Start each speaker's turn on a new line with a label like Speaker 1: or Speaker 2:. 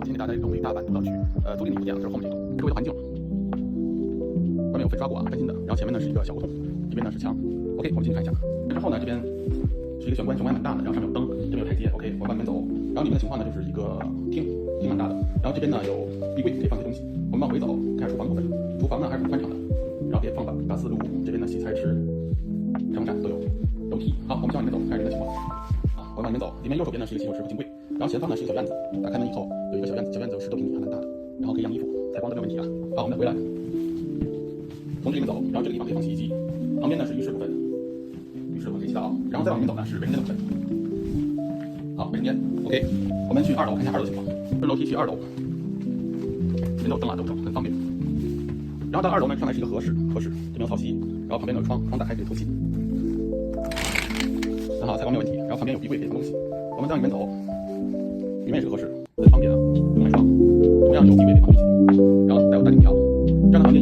Speaker 1: 今天给大家动力大阪独岛区，租赁的一个店，这是后面这栋周围的环境，外面有粉刷过啊，翻新的。然后前面呢是一个小胡同，这边呢是墙。OK， 我们进去看一下。之后呢，这边是一个玄关，玄关还蛮大的，然后上面有灯，这边有台阶。OK， 我们往里面走。然后里面的情况呢就是一个厅蛮大的。然后这边呢有壁柜，可以放些东西。我们往回走，看厨房部分。厨房呢还是很宽敞的，然后可以放嘎斯炉，这边的洗菜池、开封站都有，楼梯。好，我们往里面走，看里面的情况。啊，我们往里面走，里面右手边呢是一个洗手池和金柜，然后前方呢是一个小院子。打开门以后有一个小院子，小院子有10多平米，还蛮大的，然后可以晾衣服、采光都没有问题啊。好，我们再回来，从这里面走，然后这个地方可以放洗衣机，旁边呢是浴室部分，浴室我们可以洗澡，然后再往里面走呢是卫生间的部分。好，卫生间 OK， 我们去2楼看一下2楼的情况，顺楼梯去2楼，这边都有灯啊，都很方便。然后到2楼呢，上来是一个和室，这边有草席，然后旁边有窗打开可以透气，很好，采光没有问题。然后旁边有壁柜可以放东西，我们再往里面走，里面也是个和室，很方便啊，不用来装，同样有壁柜可以放东西，然后带有大空调，这样的房间